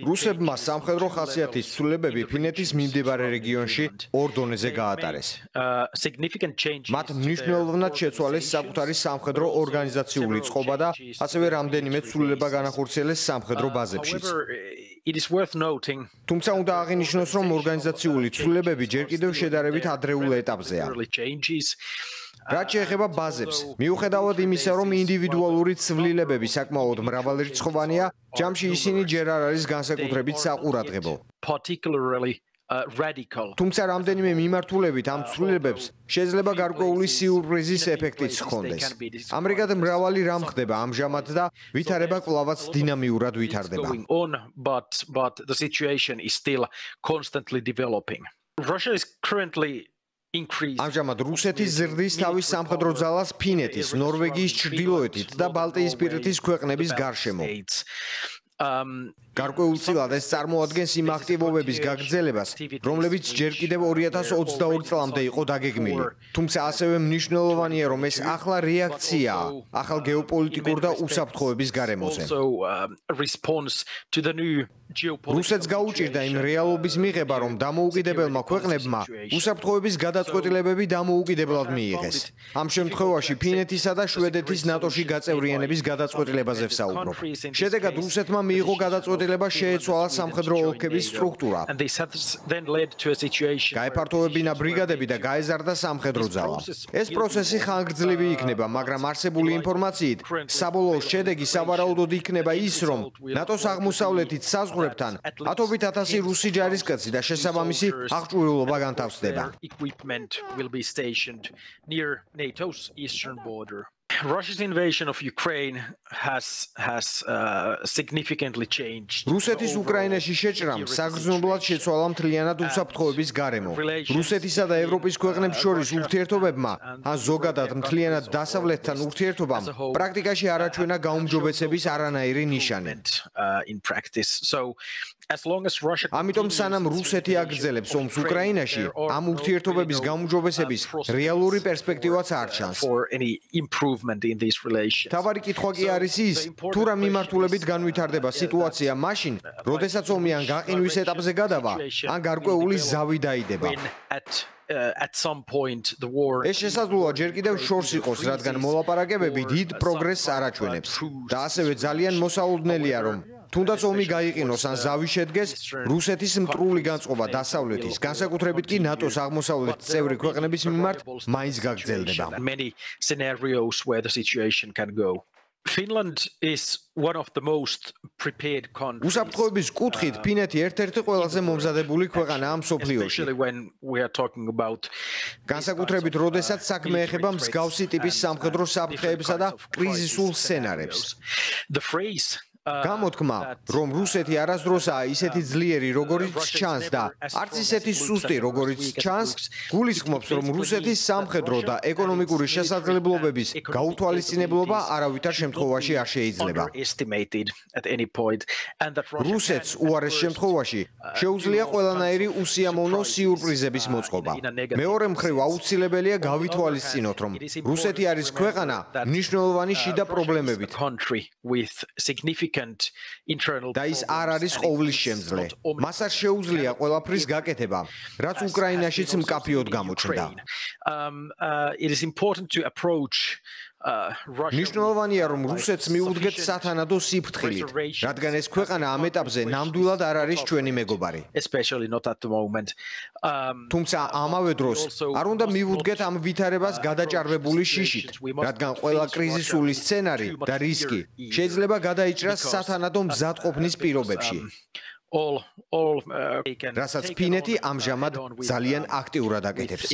რუსებმა სამხედრო ხასიათის ცვლილებები ფინეთის მიმდებარე რეგიონში ორ დონეზე გაატარეს. მათ მნიშვნელოვნად შეცვალეს საკუთარი სამხედრო ორგანიზაციული წყობა და ასევე რამდენიმე ცვლილება განახორციელეს სამხედრო ბაზებშიც. თუმცა უნდა აღინიშნოს, რომ ორგანიზაციული ცვლილებები ჯერ კიდევ შედარებით ადრეულ ეტაპზეა. რაც შეეხება ბაზებს, მიუხედავად იმისა, რომ ინდივიდუალური ცვლილებები საკმაოდ მრავალრიცხოვანია, ჯამში ისინი ჯერ არ არის განსაკუთრებით საყურადღებო. თუმცა რამდენიმე მიმართულებით ამ ცვლილებებს შეიძლება გარკვეული სიურპრიზის ეფექტიც ჰქონდეს. ამრიგად მრავალი რამ ხდება ამჟამად და ვითარება კვლავაც დინამიურად ვითარდება. ამჟამად რუსეთი ზრდის თავის სამხედრო ძალას ფინეთის, ნორვეგიის ჩრდილოეთით და ბალტიისპირეთის ქვეყნების გარშემო. გარკვეულწილად ეს წარმოადგენს იმ აქტივობების გაგრძელებას, რომლებიც ჯერ კიდევ 2022 წლამდე იყო დაგეგმილი. თუმცა ასევე მნიშვნელოვანია, რომ ეს ახლა რეაქციაა ახალ გეოპოლიტიკურ და უსაფრთხოების გარემოზე. რუსეთს გაუჭირდა იმ რეალობის მიღება, რომ დამოუკიდებელმა ქვეყნებმა უსაფრთხოების გადაწყვეტილებები დამოუკიდებლად მიიღეს. ამ შემთხვევაში ფინეთისა და შვედეთის ნატოში გაწევრიანების გადაწყვეტილებაზე ვსაუბრობ. შედეგად რუსეთმა მიიღო გადაწყვეტილება შეეცვალა სამხედრო ოლქების სტრუქტურა. გაეფართოვებინა ბრიგადები და გაეზარდა სამხედრო ძალა. ეს პროცესი ხანგრძლივი იქნება, მაგრამ არსებული ინფორმაციით, საბოლოო შედეგი სავარაუდოდ იქნება ის, რომ ნატოს აღმოსავლეთით საზღვრებთან ათობით ათასი რუსი ჯარისკაცი და შესაბამისი აღჭურვილობა განთავსდება. Russia's invasion of Ukraine has significantly changed. რუსეთის უკრაინაში შეჭრამ საგრძნობლად შეცვალა მთლიანად უსაფრთხოების გარემო. რუსეთისა და ევროპის ქვეყნებს შორის ურთიერთობებმა, ან ზოგადად მთლიანად დასავლეთთან ურთიერთობამ, პრაქტიკაში არაჩვენა გაუმჯობესების არანაირი ნიშანი. ამიტომ სანამ რუსეთი აგრძელებს ომს უკრაინაში, ამ ურთიერთობების გაუმჯობესების რეალური პერსპექტივაც არ ჩანს. თავარი კითხვა კი არის ის, თუ რა მიმართულებით განვითარდება სიტუაცია მაშინ, როდესაც ომი ან გაყინვის ეტაპზე გადავა, ან გარკვეული ზავი დაიდება. ეს შესაძლოა ჯერ კიდევ შორს იყოს, რადგან მოლაპარაკებები დიდ პროგრესს არაჩვენებს და ასევე ძალიან მოსაუდნელია, რომ თუნდაც ომი გაიყინოს ან ზავი შედგეს, რუსეთის მტრული განწყობა დასავლეთის, განსაკუთრებით კი ნატოს აღმოსავლეთ წევრი ქვეყნების მიმართ მაინც გაგრძელდება. Finland is one of the most prepared countries. უსაფრთხოების კუთხით ფინეთი ერთ-ერთი ყველაზე მომზადებული ქვეყანაა მსოფლიოში. განსაკუთრებით, როდესაც საქმე ეხება მსგავსი ტიპის სამხედრო საფრთხეებსა და კრიზისულ სცენარებს. გამოთქმა, რომ რუსეთი არასდროსაა ისეთი ძლიერი, როგორიც ჩანს და არც ისეთი სუსტი, როგორიც ჩანს, გულისხმობს, რომ რუსეთის სამხედრო და ეკონომიკური შესაძლებლობების გაუთვალისწინებლობა არავითარ შემთხვევაში არ შეიძლება. რუსეთს უარეს შემთხვევაში შეუძლია ყველანაირი უსიამოვნო სიურპრიზების მოწყობა. მეორე მხრივ აუცილებელია გავითვალისწინოთ, რომ რუსეთი არის ქვეყანა მნიშვნელოვანი შიდა პრობლემებით. და ის არ არის ყოვლის შემძლე. მას არ შეუძლია ყველაფრის გაკეთება, რაც უკრაინაშიც მკაფიოდ გამოჩნდა. მნიშვნელოვანია, რომ რუსეთს მიუდგეთ სათანადო სიფრთხილით, რადგან ეს ქვეყანა ამ ეტაპზე ნამდვილად არ არის ჩვენი მეგობარი. თუმცა ამავე დროს არ უნდა მივუდგეთ ამ ვითარებას გადაჭარბებული შიშით, რადგან ყველა კრიზისული სცენარი და რისკი შეიძლება გადაიჭრას სათანადო მზადყოფნის პირობებში. რასაც ფინეთი ამჟამად ძალიან აქტიურად აკეთებს.